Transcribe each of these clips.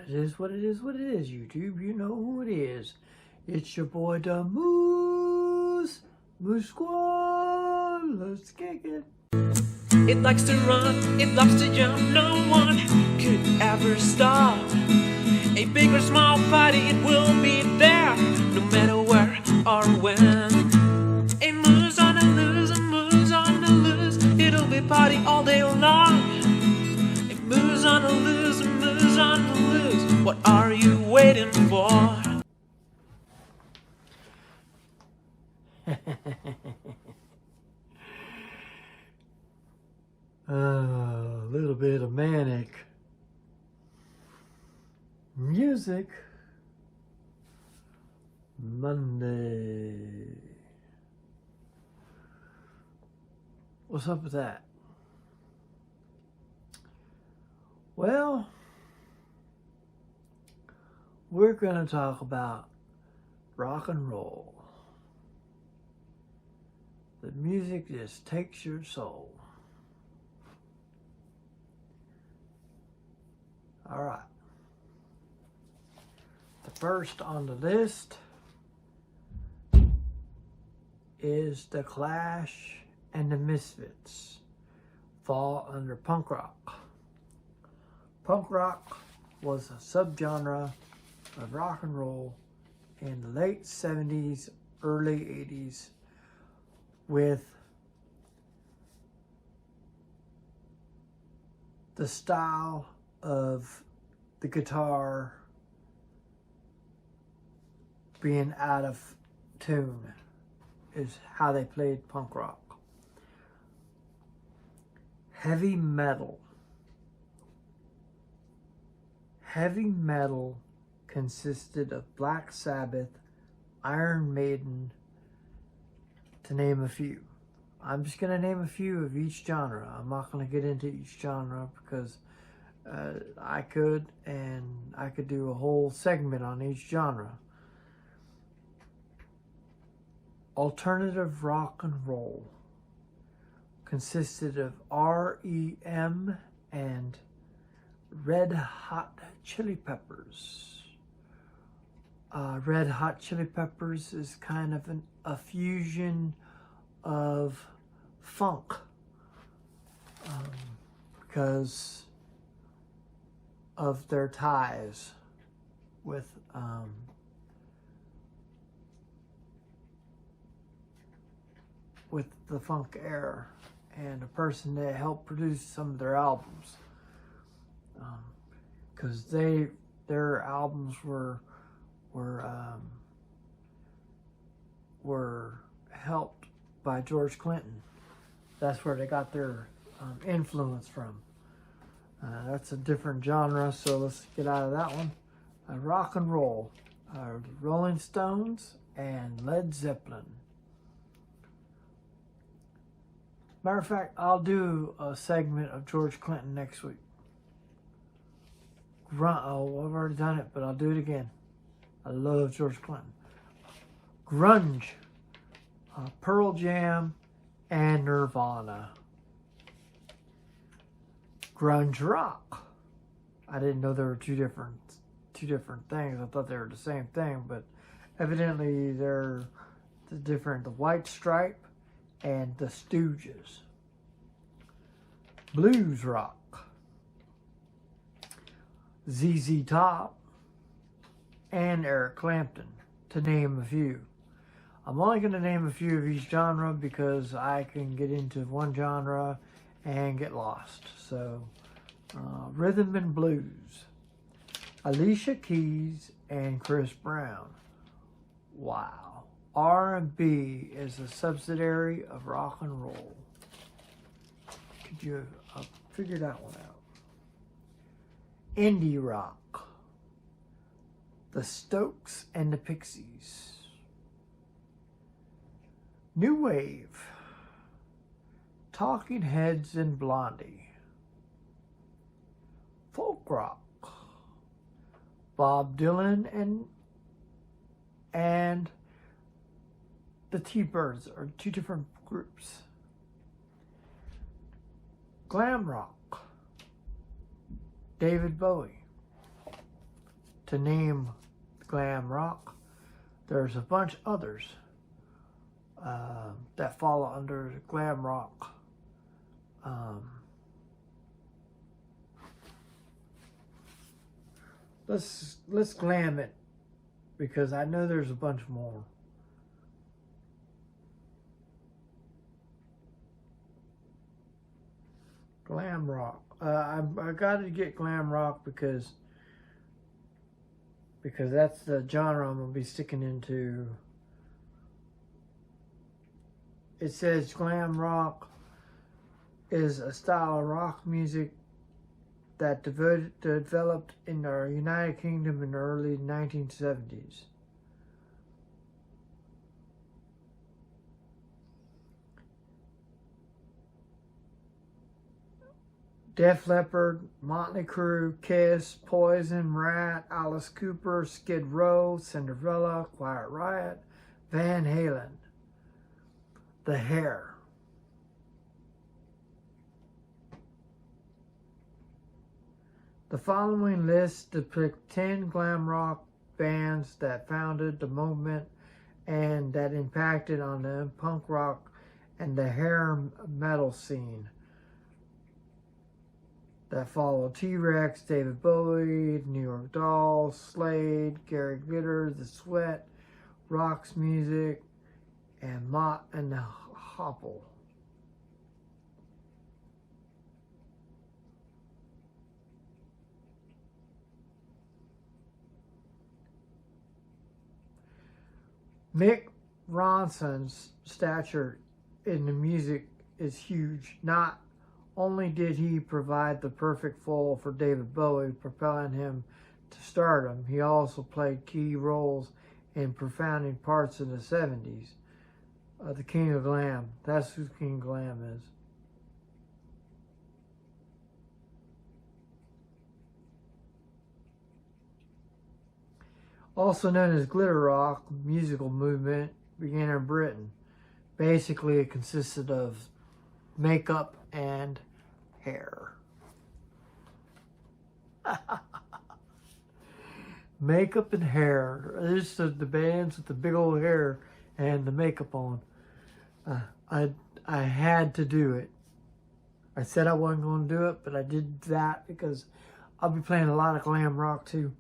it is, what it is, what it is, YouTube. You know who it is. It's your boy, the Moose Squad. Let's kick it. It likes to run, it loves to jump, no one could ever stop. A big or small party, it will be there, no matter where or when. A moose on the loose, a moose on the loose, it'll be party all day long. A moose on the loose, a moose on the loose, what are you waiting for? A little bit of Manic music. Monday. What's up with that? Well, we're going to talk about rock and roll. The music just takes your soul. All right. The first on the list is The Clash and the Misfits. Fall under punk rock. Punk rock was a subgenre of rock and roll in the late 70s, early 80s, with the style of the guitar being out of tune is how they played punk rock. Heavy metal. Heavy metal consisted of Black Sabbath, Iron Maiden, to name a few. I'm just going to name a few of each genre. I'm not going to get into each genre because I could do a whole segment on each genre. Alternative rock and roll consisted of REM and Red Hot Chili Peppers. Red Hot Chili Peppers is kind of a fusion of funk because of their ties with the funk era, and a person that helped produce some of their albums, because their albums were helped by George Clinton. That's where they got their influence from. That's a different genre, so let's get out of that one. Rock and roll, Rolling Stones and Led Zeppelin. Matter of fact, I'll do a segment of George Clinton next week. I've already done it, but I'll do it again. I love George Clinton. Grunge, Pearl Jam and Nirvana. Grunge rock. I didn't know there were two different things. I thought they were the same thing, but evidently they're different. The White Stripe and the Stooges. Blues rock. ZZ Top and Eric Clapton, to name a few. I'm only going to name a few of each genre because I can get into one genre and get lost. So, rhythm and blues. Alicia Keys and Chris Brown. Wow. R&B is a subsidiary of rock and roll. Could you figure that one out? Indie rock. The Stokes and the Pixies. New wave. Talking Heads and Blondie. Folk rock. Bob Dylan and the T-Birds are two different groups. Glam rock. David Bowie. to name glam rock. There's a bunch others that fall under glam rock. Let's glam it, because I know there's a bunch more. Glam rock. I got to get glam rock because that's the genre I'm gonna be sticking into. It says glam rock is a style of rock music that developed in the United Kingdom in the early 1970s. Def Leppard, Motley Crue, Kiss, Poison, Rat, Alice Cooper, Skid Row, Cinderella, Quiet Riot, Van Halen. The Hair. The following list depicts 10 glam rock bands that founded the movement and that impacted on the punk rock and the hair metal scene that followed: T-Rex, David Bowie, New York Dolls, Slade, Gary Glitter, The Sweat, Rox Music, and Mott and the Hopple. Mick Ronson's stature in the music is huge. Not only did he provide the perfect foil for David Bowie, propelling him to stardom, he also played key roles in profounding parts in the 70s. The King of Glam. That's who King of Glam is. Also known as glitter rock, musical movement began in Britain. Basically, it consisted of makeup and hair. Makeup and hair. This is the bands with the big old hair and the makeup on. I had to do it. I said I wasn't going to do it, but I did that because I'll be playing a lot of glam rock too.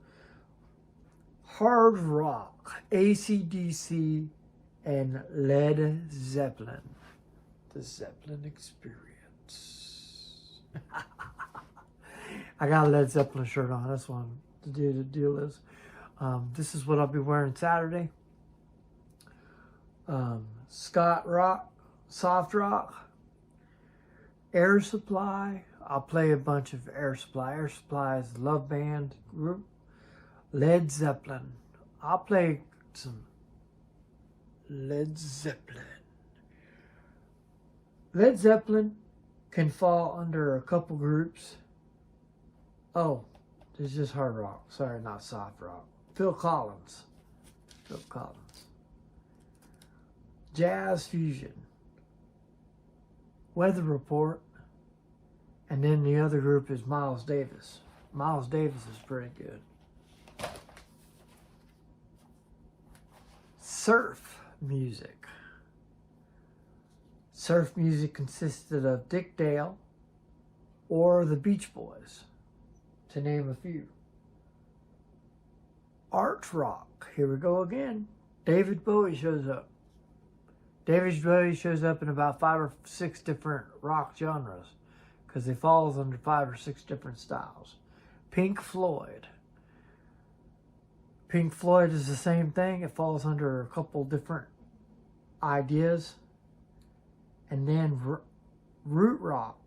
Hard rock, AC/DC, and Led Zeppelin. The Zeppelin Experience. I got a Led Zeppelin shirt on. That's what the deal is. This is what I'll be wearing Saturday. Scott Rock, soft rock, Air Supply. I'll play a bunch of Air Supply. Air Supply is a love band group. Led Zeppelin. I'll play some Led Zeppelin. Led Zeppelin can fall under a couple groups. Oh, it's just hard rock. Sorry, not soft rock. Phil Collins. Phil Collins. Jazz Fusion. Weather Report. And then the other group is Miles Davis. Miles Davis is pretty good. Surf music. Surf music consisted of Dick Dale or the Beach Boys, to name a few. Art rock. Here we go again. David Bowie shows up. David Bowie shows up in about 5 or 6 different rock genres because he falls under 5 or 6 different styles. Pink Floyd. Pink Floyd is the same thing. It falls under a couple different ideas. And then Root Rock,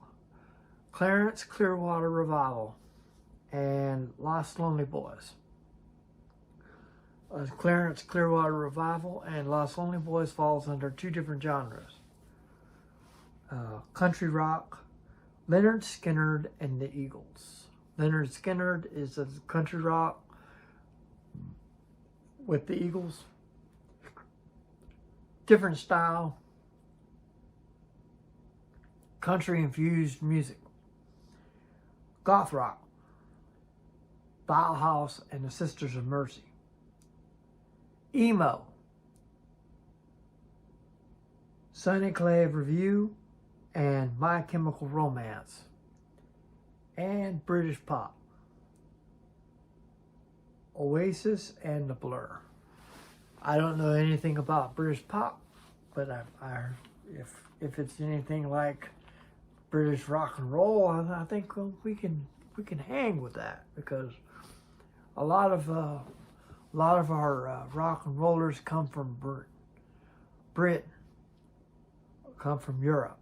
Clarence Clearwater Revival, and Lost Lonely Boys. Clarence Clearwater Revival and Lost Lonely Boys falls under 2 different genres. Country rock, Leonard Skinner and the Eagles. Leonard Skinner is a country rock with the Eagles. Different style. Country infused music. Goth rock. Bauhaus, and the Sisters of Mercy. Emo, Sonic Clave Review, and My Chemical Romance. And British Pop, Oasis and The Blur. I don't know anything about British Pop, but if it's anything like British rock and roll, I think we can hang with that, because a lot of our rock and rollers come from Britain, come from Europe.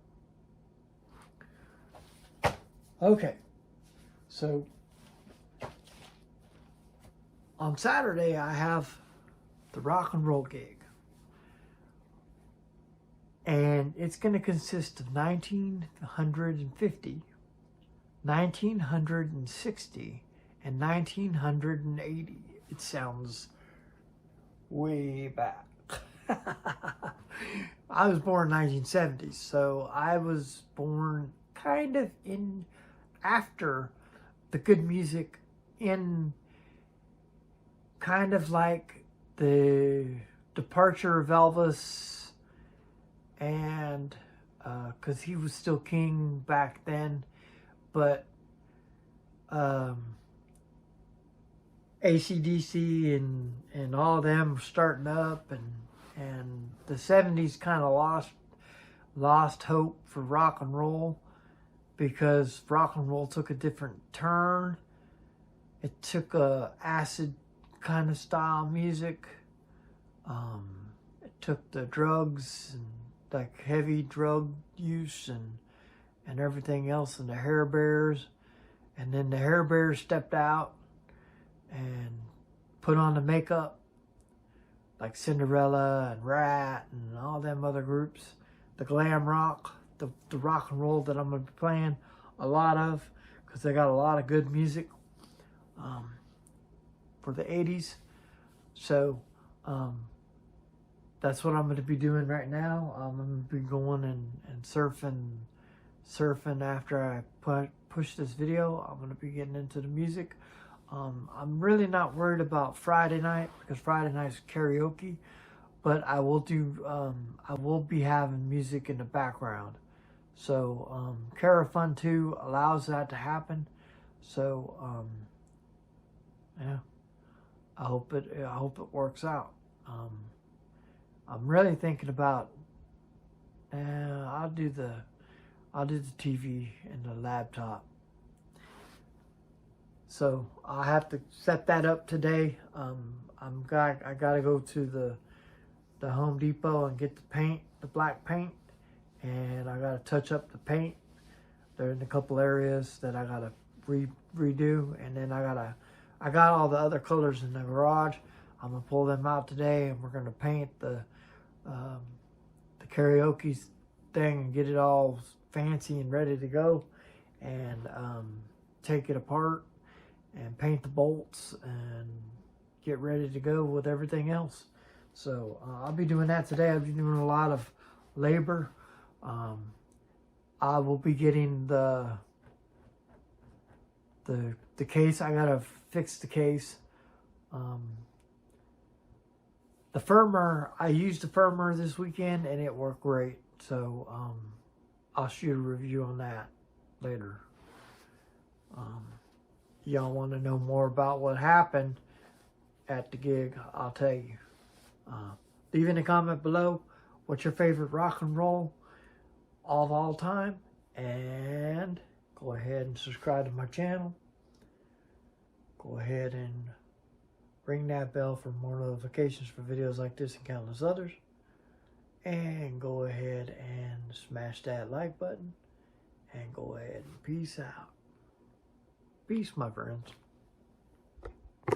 Okay, so on Saturday I have the rock and roll gig, and it's going to consist of 1950, 1960, and 1980. It sounds way back. I was born in 1970s, so I was born kind of in after the good music, in kind of like the departure of Elvis, and because he was still king back then, but AC/DC and all of them were starting up, and the 70s kind of lost hope for rock and roll, because rock and roll took a different turn. It took a acid kind of style music. It took the drugs and like heavy drug use and everything else, and the Hair Bears, and then the Hair Bears stepped out and put on the makeup, like Cinderella and Rat and all them other groups. The Glam Rock, the rock and roll that I'm going to be playing a lot of, because they got a lot of good music for the 80s. So that's what I'm going to be doing right now. I'm going to be going and surfing after I push this video. I'm going to be getting into the music. I'm really not worried about Friday night, because Friday night's karaoke, but I will be having music in the background. So Cara Fun 2 allows that to happen. So yeah, I hope it works out. I'm really thinking about I'll do the TV and the laptop. So I have to set that up today. I gotta go to the Home Depot and get the paint, the black paint, and I gotta touch up the paint. There's a couple areas that I gotta redo, and then I got all the other colors in the garage. I'm gonna pull them out today, and we're gonna paint the karaoke thing and get it all fancy and ready to go, and take it apart and paint the bolts and get ready to go with everything else. So I'll be doing that today. I'll be doing a lot of labor. I will be getting the case. I gotta fix the case. The firmware, I used the firmware this weekend and it worked great. So I'll shoot a review on that later. Y'all want to know more about what happened at the gig, I'll tell you. Leave in a comment below what's your favorite rock and roll of all time, and go ahead and subscribe to my channel. Go ahead and ring that bell for more notifications for videos like this and countless others, and go ahead and smash that like button, and go ahead and peace out. Peace, my friends.